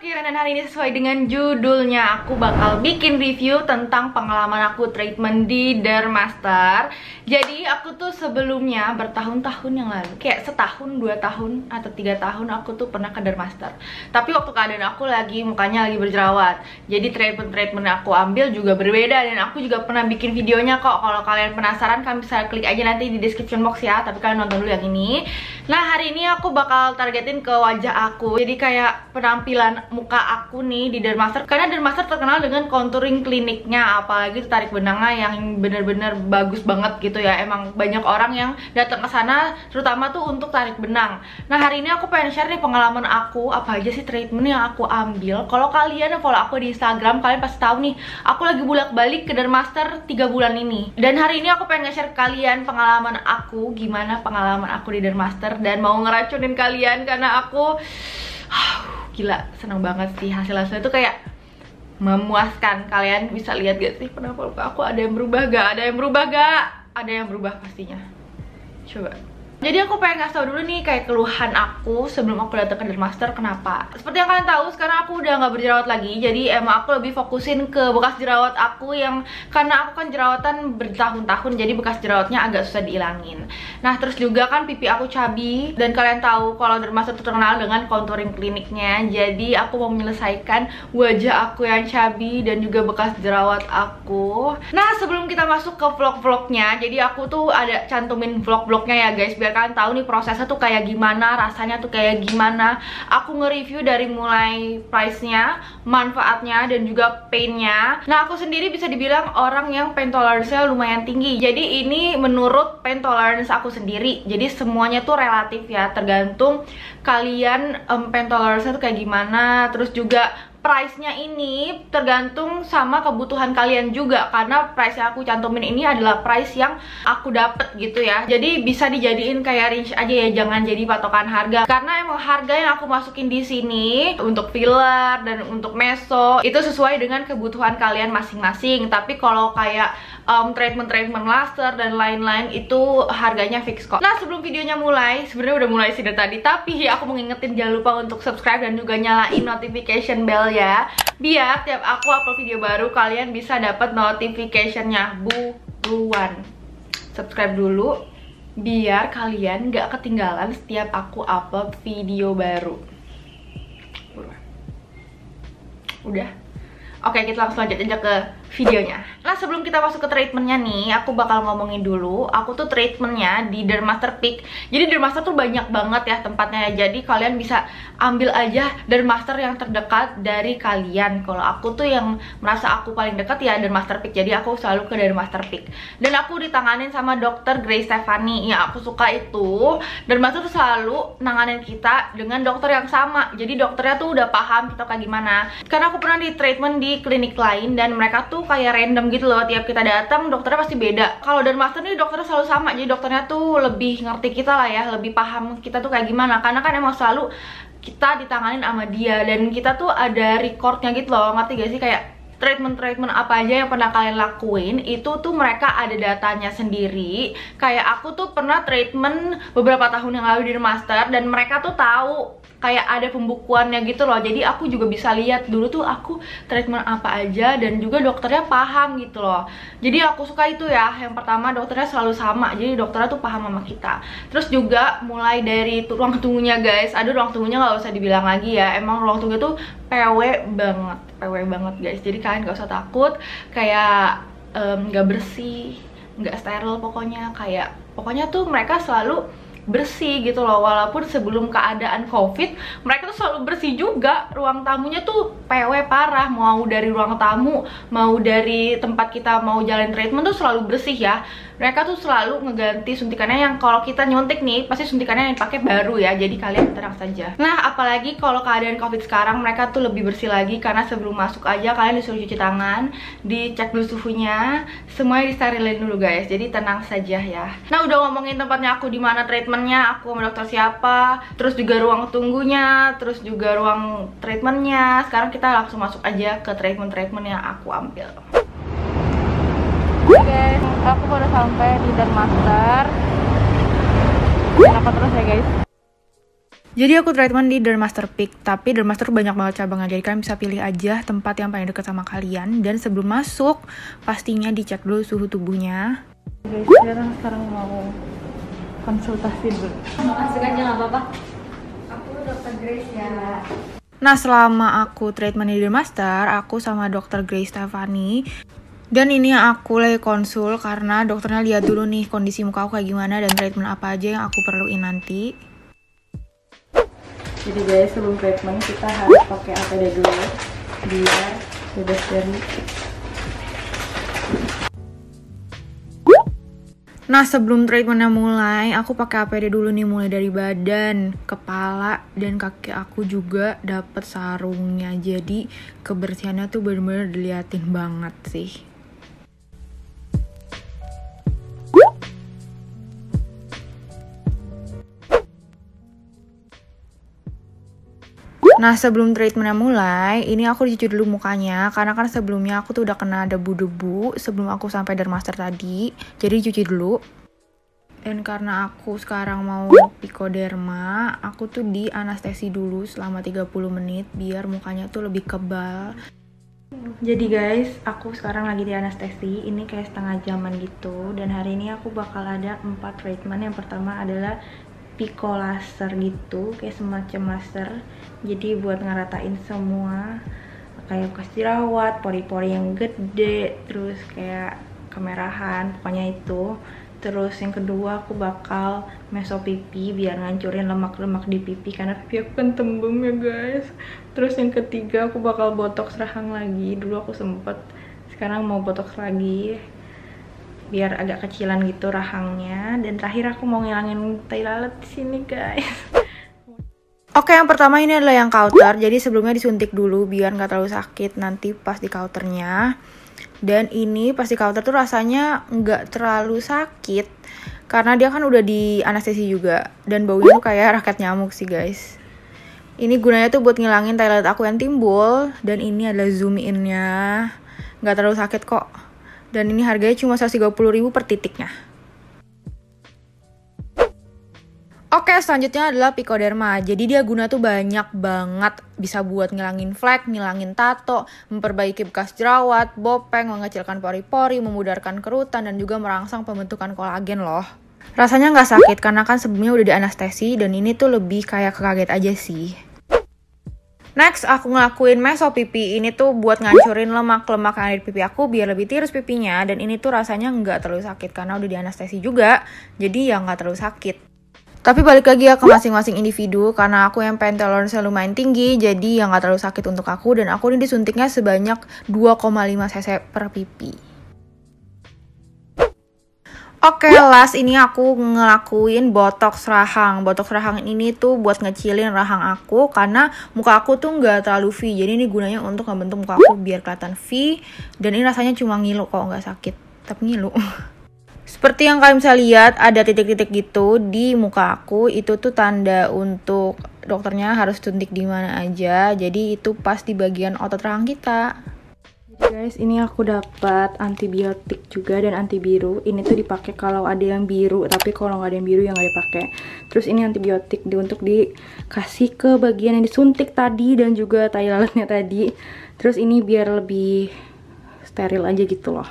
Kiran dan hari ini sesuai dengan judulnya aku bakal bikin review tentang pengalaman aku treatment di Dermaster. Jadi aku tuh sebelumnya bertahun-tahun yang lalu, kayak setahun, 2 tahun, atau 3 tahun aku tuh pernah ke Dermaster. Tapi waktu keadaan aku mukanya lagi berjerawat. Jadi treatment aku ambil juga berbeda dan aku juga pernah bikin videonya kok. Kalau kalian penasaran kalian bisa klik aja nanti di description box ya. Tapi kalian nonton dulu yang ini. Nah hari ini aku bakal targetin ke wajah aku. Jadi kayak penampilan muka aku nih di Dermaster, karena Dermaster terkenal dengan contouring kliniknya, apalagi tarik benangnya yang bener-bener bagus banget gitu ya. Emang banyak orang yang datang ke sana terutama tuh untuk tarik benang. Nah hari ini aku pengen share nih pengalaman aku, apa aja sih treatment yang aku ambil. Kalau kalian yang follow aku di Instagram, kalian pasti tahu nih aku lagi bolak-balik ke Dermaster 3 bulan ini. Dan hari ini aku pengen nge-share kalian pengalaman aku, gimana pengalaman aku di Dermaster, dan mau ngeracunin kalian karena aku gila, seneng banget sih hasil-hasilnya tuh kayak memuaskan. Kalian bisa lihat gak sih penampilan aku ada yang berubah gak? Ada yang berubah gak? Ada yang berubah pastinya. Coba. Jadi aku pengen kasih tau dulu nih kayak keluhan aku sebelum aku datang ke Dermaster kenapa. Seperti yang kalian tahu sekarang aku udah nggak berjerawat lagi. Jadi emang aku lebih fokusin ke bekas jerawat aku yang karena aku kan jerawatan bertahun-tahun, jadi bekas jerawatnya agak susah dihilangin. Nah terus juga kan pipi aku cabi, dan kalian tahu kalau Dermaster itu terkenal dengan contouring kliniknya. Jadi aku mau menyelesaikan wajah aku yang cabi dan juga bekas jerawat aku. Nah sebelum kita masuk ke vlog-vlognya, jadi aku tuh ada cantumin vlog-vlognya ya guys, biar kalian tahu nih prosesnya tuh kayak gimana, rasanya tuh kayak gimana. Aku nge-review dari mulai price-nya, manfaatnya, dan juga pain-nya. Nah aku sendiri bisa dibilang orang yang pain tolerance-nya lumayan tinggi. Jadi ini menurut pain tolerance aku sendiri. Jadi semuanya tuh relatif ya, tergantung kalian pain tolerance-nya tuh kayak gimana. Terus juga price-nya ini tergantung sama kebutuhan kalian juga, karena price yang aku cantumin ini adalah price yang aku dapet gitu ya. Jadi bisa dijadiin kayak range aja ya, jangan jadi patokan harga. Karena emang harga yang aku masukin di sini untuk filler dan untuk meso itu sesuai dengan kebutuhan kalian masing-masing. Tapi kalau kayak treatment laser dan lain-lain itu harganya fix kok. Nah sebelum videonya mulai, sebenarnya udah mulai sih dari tadi, tapi aku mau ngingetin jangan lupa untuk subscribe dan juga nyalain notification bell ya, biar tiap aku upload video baru kalian bisa dapat notificationnya buruan. Subscribe dulu biar kalian gak ketinggalan setiap aku upload video baru. Udah. Oke, kita langsung lanjut aja ke videonya. Nah sebelum kita masuk ke treatmentnya nih, aku bakal ngomongin dulu aku tuh treatmentnya di Dermaster Peak. Jadi Dermaster tuh banyak banget ya tempatnya ya, jadi kalian bisa ambil aja Dermaster yang terdekat dari kalian. Kalau aku tuh yang merasa aku paling dekat ya Dermaster Peak, jadi aku selalu ke Dermaster Peak. Dan aku ditanganin sama dokter Grace Stefani. Yang aku suka itu Dermaster tuh selalu nanganin kita dengan dokter yang sama, jadi dokternya tuh udah paham kita kayak gimana. Karena aku pernah di treatment di klinik lain dan mereka tuh kayak random gitu loh, tiap kita datang dokternya pasti beda. Kalau Dermaster nih dokternya selalu sama, jadi dokternya tuh lebih ngerti kita lah ya, lebih paham kita tuh kayak gimana. Karena kan emang selalu kita ditanganin sama dia dan kita tuh ada recordnya gitu loh, ngerti gak sih? Kayak treatment apa aja yang pernah kalian lakuin itu tuh mereka ada datanya sendiri. Kayak aku tuh pernah treatment beberapa tahun yang lalu di Dermaster dan mereka tuh tahu kayak ada pembukuannya gitu loh. Jadi aku juga bisa lihat dulu tuh aku treatment apa aja dan juga dokternya paham gitu loh. Jadi aku suka itu ya. Yang pertama dokternya selalu sama, jadi dokternya tuh paham sama kita. Terus juga mulai dari ruang tunggunya guys. Aduh ruang tunggunya nggak usah dibilang lagi ya. Emang ruang tunggu tuh PW banget guys. Jadi kalian gak usah takut kayak nggak bersih, nggak steril pokoknya. Kayak pokoknya tuh mereka selalu bersih gitu loh. Walaupun sebelum keadaan covid mereka tuh selalu bersih juga. Ruang tamunya tuh PW parah, mau dari ruang tamu, mau dari tempat kita mau jalan treatment tuh selalu bersih ya. Mereka tuh selalu ngeganti suntikannya, yang kalau kita nyuntik nih pasti suntikannya yang dipakai baru ya, jadi kalian tenang saja. Nah apalagi kalau keadaan covid sekarang mereka tuh lebih bersih lagi, karena sebelum masuk aja kalian disuruh cuci tangan, dicek dulu suhunya, semuanya disterilin dulu guys, jadi tenang saja ya. Nah udah ngomongin tempatnya aku di mana treatmentnya, aku sama dokter siapa, terus juga ruang tunggunya, terus juga ruang treatmentnya. Sekarang kita langsung masuk aja ke treatment yang aku ambil. Oke guys, aku baru sampai di Dermaster. Jangan lupa terus ya guys. Jadi aku treatment di Dermaster Peak, tapi Dermaster banyak banget cabangnya, jadi kalian bisa pilih aja tempat yang paling dekat sama kalian. Dan sebelum masuk, pastinya dicek dulu suhu tubuhnya. Guys, sekarang mau konsultasi dulu. Masuk aja nggak apa-apa. Aku Dr. Grace ya. Nah, selama aku treatment di Dermaster, aku sama Dr. Grace Stefani. Dan ini aku lagi konsul karena dokternya lihat dulu nih kondisi muka aku kayak gimana dan treatment apa aja yang aku perluin nanti. Jadi guys, sebelum treatment kita harus pakai APD dulu biar bebas dari. Nah, sebelum treatmentnya mulai, aku pakai APD dulu nih, mulai dari badan, kepala, dan kaki aku juga dapet sarungnya. Jadi kebersihannya tuh bener-bener diliatin banget sih. Nah, sebelum treatmentnya mulai, ini aku dicuci dulu mukanya. Karena kan sebelumnya aku tuh udah kena debu-debu sebelum aku sampai Dermaster tadi. Jadi dicuci dulu. Dan karena aku sekarang mau picoderma, aku tuh di anestesi dulu selama 30 menit biar mukanya tuh lebih kebal. Jadi guys, aku sekarang lagi di anestesi. Ini kayak setengah jaman gitu. Dan hari ini aku bakal ada 4 treatment. Yang pertama adalah pico laser gitu, kayak semacam laser. Jadi buat ngeratain semua kayak bekas jerawat, pori-pori yang gede, terus kayak kemerahan, pokoknya itu. Terus yang kedua aku bakal meso pipi biar ngancurin lemak-lemak di pipi karena pipi aku kan tembem ya guys. Terus yang ketiga aku bakal botox rahang lagi. Dulu aku sempet, sekarang mau botox lagi biar agak kecilan gitu rahangnya. Dan terakhir aku mau ngilangin tai lalat di sini guys. Oke, yang pertama ini adalah yang kauter. Jadi sebelumnya disuntik dulu biar nggak terlalu sakit nanti pas di kauternya. Dan ini pas di kauter tuh rasanya nggak terlalu sakit karena dia kan udah di anestesi juga. Dan baunya tuh kayak raket nyamuk sih guys. Ini gunanya tuh buat ngilangin tai lalat aku yang timbul. Dan ini adalah zoom in-nya. Nggak terlalu sakit kok. Dan ini harganya cuma 130.000 per titiknya. Oke, selanjutnya adalah picoderma. Jadi dia guna tuh banyak banget. Bisa buat ngilangin flek, ngilangin tato, memperbaiki bekas jerawat, bopeng, mengecilkan pori-pori, memudarkan kerutan, dan juga merangsang pembentukan kolagen loh. Rasanya nggak sakit karena kan sebelumnya udah di anestesi dan ini tuh lebih kayak kaget aja sih. Next, aku ngelakuin meso pipi. Ini tuh buat ngancurin lemak-lemak yang ada di pipi aku biar lebih tirus pipinya. Dan ini tuh rasanya nggak terlalu sakit karena udah di anestesi juga. Jadi ya nggak terlalu sakit. Tapi balik lagi ya ke masing-masing individu. Karena aku yang pain tolerance lumayan tinggi. Jadi ya nggak terlalu sakit untuk aku. Dan aku ini disuntiknya sebanyak 2,5 cc per pipi. Oke, last ini aku ngelakuin botox rahang. Botox rahang ini tuh buat ngecilin rahang aku karena muka aku tuh nggak terlalu V. Jadi ini gunanya untuk ngebentuk muka aku biar kelihatan V. Dan ini rasanya cuma ngilu kok, nggak sakit, tapi ngilu. Seperti yang kalian bisa lihat, ada titik-titik gitu di muka aku. Itu tuh tanda untuk dokternya harus suntik di mana aja. Jadi itu pas di bagian otot rahang kita. Guys, ini aku dapat antibiotik juga dan anti biru. Ini tuh dipakai kalau ada yang biru, tapi kalau nggak ada yang biru ya nggak dipakai. Terus ini antibiotik untuk dikasih ke bagian yang disuntik tadi dan juga tai lalatnya tadi. Terus ini biar lebih steril aja gitu loh.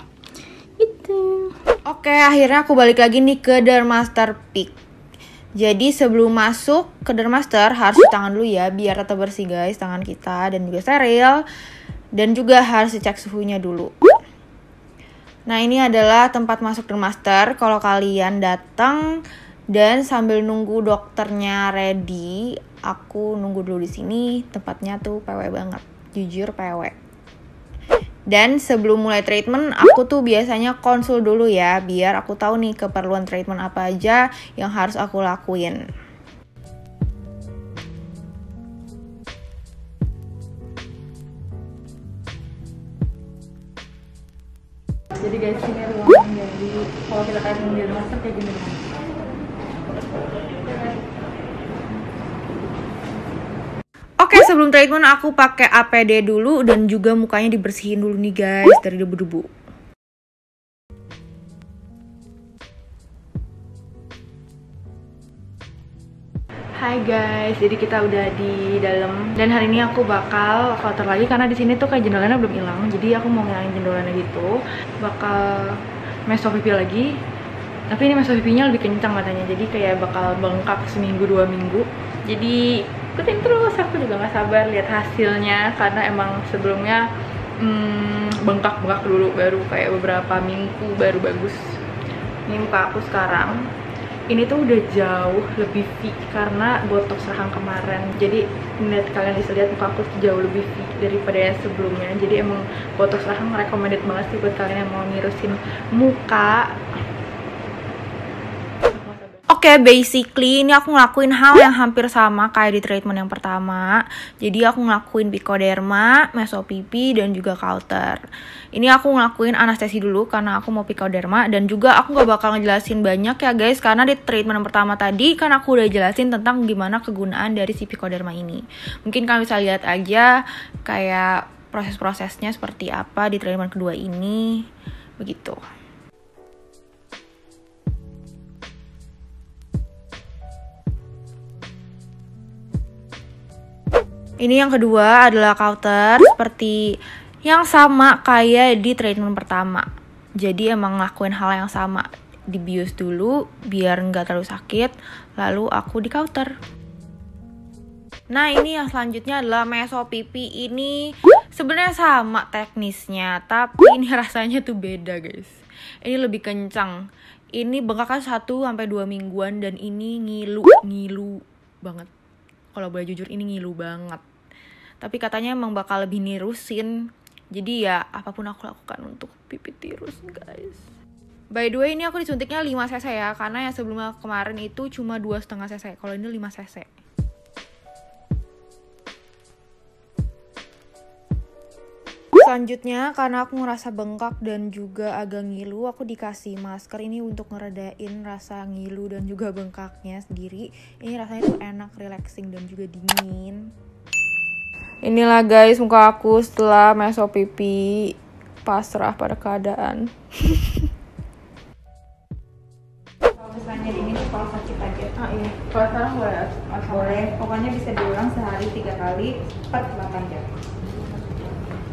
Itu. Oke, akhirnya aku balik lagi nih ke Dermaster Peak. Jadi sebelum masuk ke Dermaster harus cuci tangan dulu ya biar tetap bersih guys tangan kita dan juga steril. Dan juga harus dicek suhunya dulu. Nah, ini adalah tempat masuk Dermaster. Kalau kalian datang dan sambil nunggu dokternya ready, aku nunggu dulu di sini. Tempatnya tuh PW banget, jujur PW. Dan sebelum mulai treatment, aku tuh biasanya konsul dulu ya, biar aku tahu nih keperluan treatment apa aja yang harus aku lakuin. Jadi guys, ini ruangan jadi kalau kita kayak di rumah kayak gini. Oke, sebelum treatment aku pakai APD dulu dan juga mukanya dibersihin dulu nih guys dari debu-debu. Hai guys, jadi kita udah di dalam dan hari ini aku bakal filter lagi karena di sini tuh kayak jendelanya belum hilang. Jadi aku mau ngilangin jendelanya gitu. Bakal meso pipi lagi. Tapi ini meso pipinya lebih kencang katanya. Jadi kayak bakal bengkak seminggu 2 minggu. Jadi ikutin terus, aku juga gak sabar lihat hasilnya karena emang sebelumnya bengkak-bengkak dulu, baru kayak beberapa minggu baru bagus. Ini muka aku sekarang. Ini tuh udah jauh lebih V karena botox rahang kemarin. Jadi kalian bisa lihat muka aku jauh lebih V daripada yang sebelumnya. Jadi emang botox rahang recommended banget sih buat kalian yang mau ngirusin muka. Oke, basically ini aku ngelakuin hal yang hampir sama kayak di treatment yang pertama. Jadi aku ngelakuin picoderma, mesopipi, dan juga Cauter. Ini aku ngelakuin anestesi dulu karena aku mau picoderma. Dan juga aku gak bakal ngejelasin banyak ya guys, karena di treatment yang pertama tadi kan aku udah jelasin tentang gimana kegunaan dari si picoderma ini. Mungkin kalian bisa lihat aja kayak proses-prosesnya seperti apa di treatment kedua ini. Begitu. Ini yang kedua adalah Cauter, seperti yang sama kayak di treatment pertama. Jadi emang ngelakuin hal yang sama, dibius dulu biar nggak terlalu sakit, lalu aku di Cauter. Nah ini yang selanjutnya adalah mesopipi. Ini sebenarnya sama teknisnya, tapi ini rasanya tuh beda guys. Ini lebih kencang. Ini bengkaknya 1-2 mingguan dan ini ngilu banget. Kalau boleh jujur ini ngilu banget. Tapi katanya emang bakal lebih nirusin. Jadi ya apapun aku lakukan untuk pipi tirus guys. By the way ini aku disuntiknya 5 cc ya. Karena yang sebelumnya kemarin itu cuma 2,5 cc. Kalau ini 5 cc. Selanjutnya karena aku ngerasa bengkak dan juga agak ngilu, aku dikasih masker ini untuk ngeredain rasa ngilu dan juga bengkaknya sendiri. Ini rasanya tuh enak, relaxing dan juga dingin. Inilah guys muka aku setelah mesopipi, pasrah pada keadaan. Kalau misalnya ini tuh kalau sakit aja. Iya. Kalau sekarang Boleh. Pokoknya bisa diulang sehari 3 kali per 8 jam.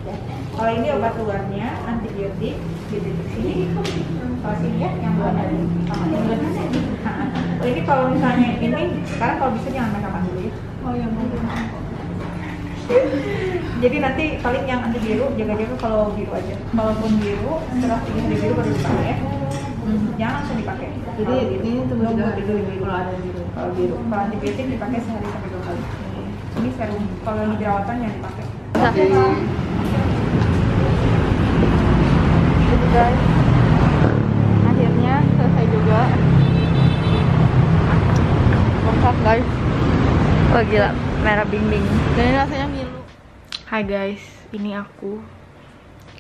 Ya. Kalau ini obat luarnya antibiotik di sini. Kalau sini ya yang bulan tadi. Ini kalau misalnya ini sekarang kalau bisa jangan make up dulu ya. Oh ya mau. Jadi nanti paling yang anti biru jaga-jaga kalau biru aja. Kalaupun biru setelah 3 hari biru baru dipakai. Jangan langsung dipakai. Jadi ini tunggu 3 hari dulu kalau ada biru. Kalau biru, kalau antibiotik dipakai sehari sampai 2 kali. Ini serum. Kalau di jerawatan yang dipakai. Gitu guys. Akhirnya selesai juga. Bengkak guys. Oh gila, merah bing-bing. Dan ini rasanya ngilu. Hai guys, ini aku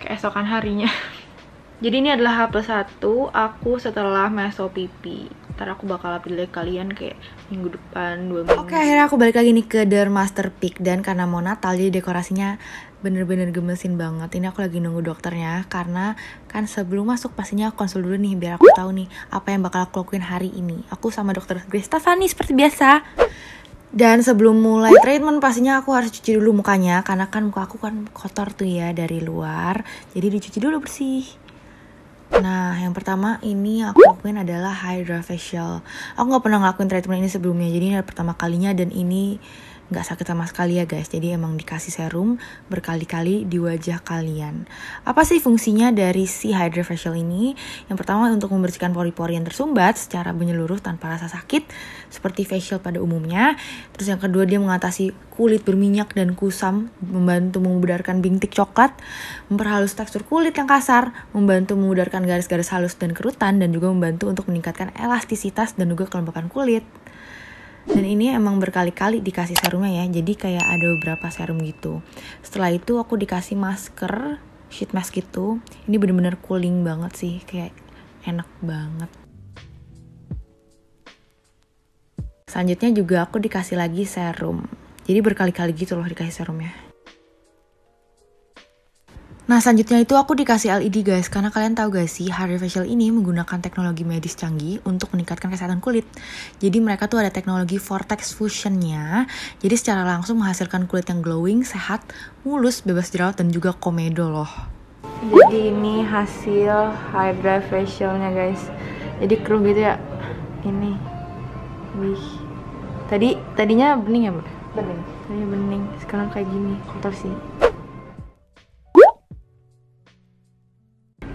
keesokan harinya. Jadi ini adalah H+1 aku setelah mesopipi. Ntar aku bakal update kalian kayak minggu depan, 2 minggu. Oke, akhirnya aku balik lagi nih ke Dermaster Peak. Dan karena mau Natal jadi dekorasinya bener-bener gemesin banget. Ini aku lagi nunggu dokternya karena kan sebelum masuk pastinya aku konsul dulu nih biar aku tahu nih apa yang bakal aku lakuin hari ini. Aku sama dokter Grace Stefani seperti biasa. Dan sebelum mulai treatment pastinya aku harus cuci dulu mukanya karena kan muka aku kan kotor tuh ya dari luar. Jadi dicuci dulu bersih. Nah yang pertama ini aku lakuin adalah Hydra Facial. Aku gak pernah ngelakuin treatment ini sebelumnya, jadi ini adalah pertama kalinya dan ini gak sakit sama sekali ya guys. Jadi emang dikasih serum berkali-kali di wajah kalian. Apa sih fungsinya dari si Hydra Facial ini? Yang pertama untuk membersihkan pori-pori yang tersumbat secara menyeluruh tanpa rasa sakit seperti facial pada umumnya. Terus yang kedua dia mengatasi kulit berminyak dan kusam, membantu memudarkan bintik coklat, memperhalus tekstur kulit yang kasar, membantu memudarkan garis-garis halus dan kerutan, dan juga membantu untuk meningkatkan elastisitas dan juga kelembapan kulit. Dan ini emang berkali-kali dikasih serumnya ya, jadi kayak ada beberapa serum gitu. Setelah itu aku dikasih masker, sheet mask gitu. Ini bener-bener cooling banget sih, kayak enak banget. Selanjutnya juga aku dikasih lagi serum. Jadi berkali-kali gitu loh dikasih serumnya. Nah selanjutnya itu aku dikasih LED guys, karena kalian tahu gak sih HydraFacial ini menggunakan teknologi medis canggih untuk meningkatkan kesehatan kulit. Jadi mereka tuh ada teknologi Vortex Fusionnya, jadi secara langsung menghasilkan kulit yang glowing, sehat, mulus, bebas jerawat, dan juga komedo loh. Jadi ini hasil HydraFacialnya guys. Jadi keruh gitu ya. Ini. Wih. Tadinya bening ya, Mbak? Bening. Tadinya bening, sekarang kayak gini, kotor sih.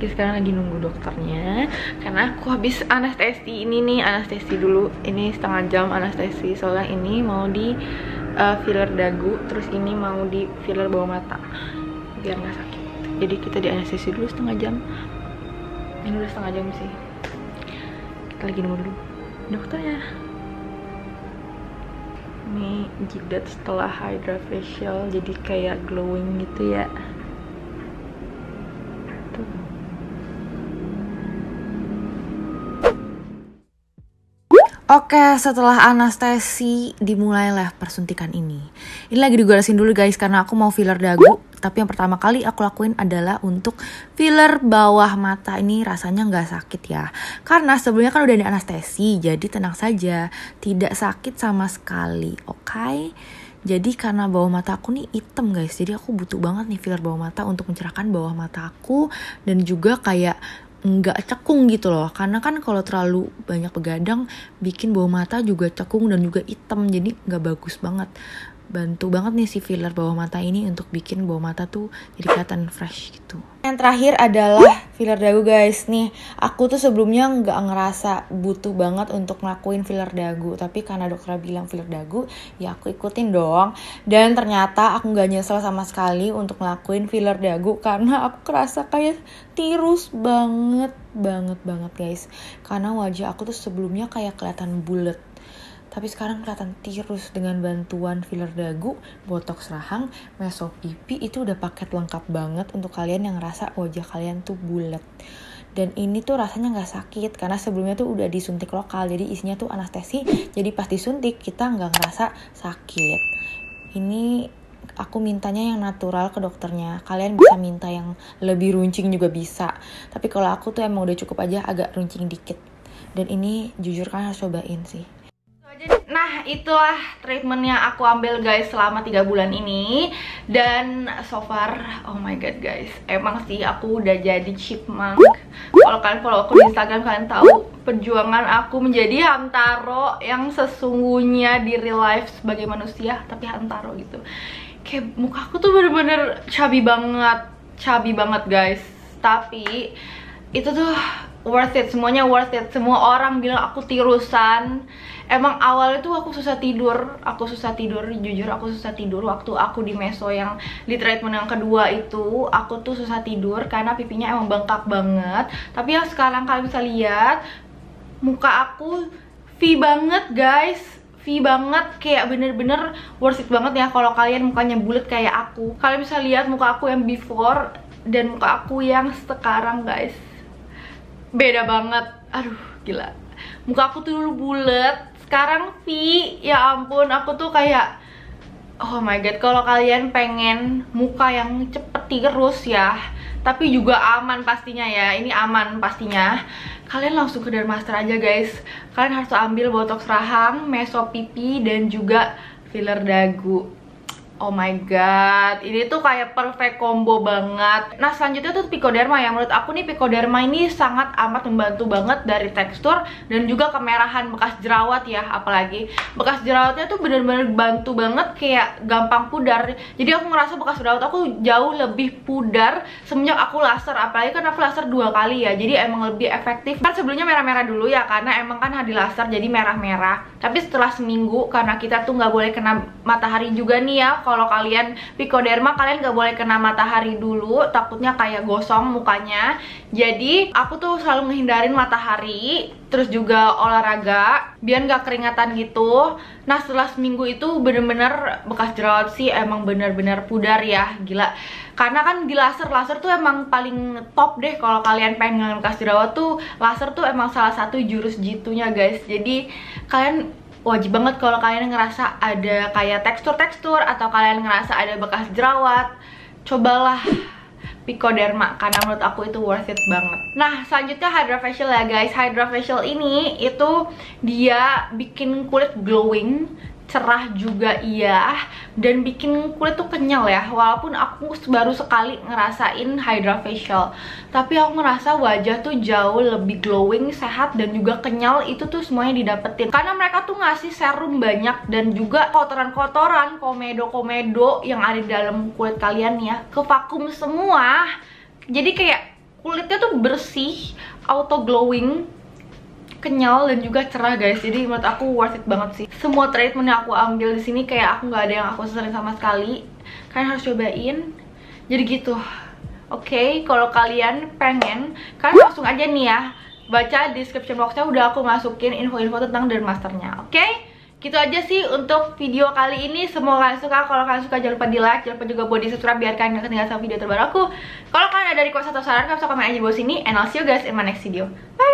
Sekarang lagi nunggu dokternya karena aku habis anestesi. Ini nih anestesi dulu, ini setengah jam anestesi, soalnya ini mau di filler dagu, terus ini mau di filler bawah mata biar nggak sakit. Jadi kita di anestesi dulu setengah jam. Ini udah setengah jam sih, kita lagi nunggu dulu dokternya. Ini jidat setelah HydraFacial jadi kayak glowing gitu ya. Oke, setelah anestesi dimulailah persuntikan ini. Ini lagi digoresin dulu guys karena aku mau filler dagu. Tapi yang pertama kali aku lakuin adalah untuk filler bawah mata. Ini rasanya nggak sakit ya, karena sebelumnya kan udah ada anestesi. Jadi tenang saja, tidak sakit sama sekali. Oke. Jadi karena bawah mata aku nih hitam guys, jadi aku butuh banget nih filler bawah mata untuk mencerahkan bawah mata aku. Dan juga kayak nggak cekung gitu loh, karena kan kalau terlalu banyak begadang bikin bawah mata juga cekung dan juga hitam, jadi nggak bagus banget. Bantu banget nih si filler bawah mata ini untuk bikin bawah mata tuh jadi kelihatan fresh gitu. Yang terakhir adalah filler dagu guys. Nih aku tuh sebelumnya nggak ngerasa butuh banget untuk ngelakuin filler dagu, tapi karena dokter bilang filler dagu, ya aku ikutin dong. Dan ternyata aku nggak nyesel sama sekali untuk ngelakuin filler dagu, karena aku kerasa kayak tirus banget guys. Karena wajah aku tuh sebelumnya kayak kelihatan bulat, tapi sekarang kelihatan tirus dengan bantuan filler dagu, botox rahang, meso pipi. Itu udah paket lengkap banget untuk kalian yang ngerasa wajah kalian tuh bulat. Dan ini tuh rasanya nggak sakit karena sebelumnya tuh udah disuntik lokal, jadi isinya tuh anestesi. Jadi pas disuntik kita nggak ngerasa sakit. Ini aku mintanya yang natural ke dokternya. Kalian bisa minta yang lebih runcing juga bisa. Tapi kalau aku tuh emang udah cukup aja agak runcing dikit. Dan ini jujur kalian harus cobain sih. Nah itulah treatment yang aku ambil guys selama 3 bulan ini. Dan so far, oh my god guys, emang sih aku udah jadi chipmunk. Kalau kalian follow aku di Instagram, kalian tahu perjuangan aku menjadi Hamtaro yang sesungguhnya di real life sebagai manusia, tapi Hamtaro gitu. Kayak muka aku tuh bener-bener chubby banget guys. Tapi itu tuh worth it, semuanya worth it. Semua orang bilang aku tirusan. Emang awalnya tuh aku susah tidur, jujur aku susah tidur waktu aku di meso yang di treatment yang kedua itu. Aku tuh susah tidur karena pipinya emang bengkak banget. Tapi yang sekarang kalian bisa lihat, muka aku V banget guys, V banget, kayak bener-bener worth it banget ya kalau kalian mukanya bulat kayak aku. Kalian bisa lihat muka aku yang before dan muka aku yang sekarang guys, beda banget. Aduh gila, muka aku tuh dulu bulat, sekarang V. Ya ampun, aku tuh kayak oh my god. Kalau kalian pengen muka yang cepet tirus ya, tapi juga aman pastinya ya, ini aman pastinya, kalian langsung ke Dermaster aja guys. Kalian harus ambil botox rahang, meso pipi, dan juga filler dagu. Oh my god, ini tuh kayak perfect combo banget. Nah selanjutnya tuh Picoderma ya. Menurut aku nih Picoderma ini sangat amat membantu banget dari tekstur dan juga kemerahan bekas jerawat ya. Apalagi bekas jerawatnya tuh bener-bener bantu banget, kayak gampang pudar. Jadi aku ngerasa bekas jerawat aku jauh lebih pudar semenjak aku laser. Apalagi kan aku laser 2 kali ya, jadi emang lebih efektif. Kan sebelumnya merah-merah dulu ya, karena emang kan di laser jadi merah-merah. Tapi setelah seminggu, karena kita tuh nggak boleh kena matahari juga nih ya. Kalau kalian Picoderma, kalian gak boleh kena matahari dulu, takutnya kayak gosong mukanya. Jadi aku tuh selalu ngehindarin matahari, terus juga olahraga biar gak keringatan gitu. Nah setelah seminggu itu bener-bener bekas jerawat sih emang bener-bener pudar ya, gila. Karena kan di laser tuh emang paling top deh. Kalau kalian pengen bekas jerawat tuh, laser tuh emang salah satu jurus jitunya guys. Jadi kalian wajib banget kalau kalian ngerasa ada kayak tekstur-tekstur atau kalian ngerasa ada bekas jerawat, cobalah Picoderma karena menurut aku itu worth it banget. Nah, selanjutnya Hydra Facial ya guys. Hydra Facial ini itu dia bikin kulit glowing, cerah juga iya, dan bikin kulit tuh kenyal ya. Walaupun aku baru sekali ngerasain Hydra Facial, tapi aku ngerasa wajah tuh jauh lebih glowing, sehat, dan juga kenyal. Itu tuh semuanya didapetin karena mereka tuh ngasih serum banyak dan juga kotoran-kotoran, komedo-komedo yang ada di dalam kulit kalian ya ke vakum semua. Jadi kayak kulitnya tuh bersih, auto glowing, kenyal, dan juga cerah guys. Jadi menurut aku worth it banget sih. Semua treatment yang aku ambil di sini kayak aku nggak ada yang aku seselin sama sekali. Kalian harus cobain. Jadi gitu. Oke, kalau kalian pengen, kalian langsung aja nih ya baca description boxnya, udah aku masukin info-info tentang Dermasternya. Oke? Gitu aja sih untuk video kali ini. Semoga kalian suka. Kalau kalian suka jangan lupa di like, jangan lupa juga buat di subscribe biar kalian gak ketinggalan sama video terbaru aku. Kalau kalian ada request atau saran, kalian bisa komen aja di bawah sini. And I'll see you guys in my next video. Bye!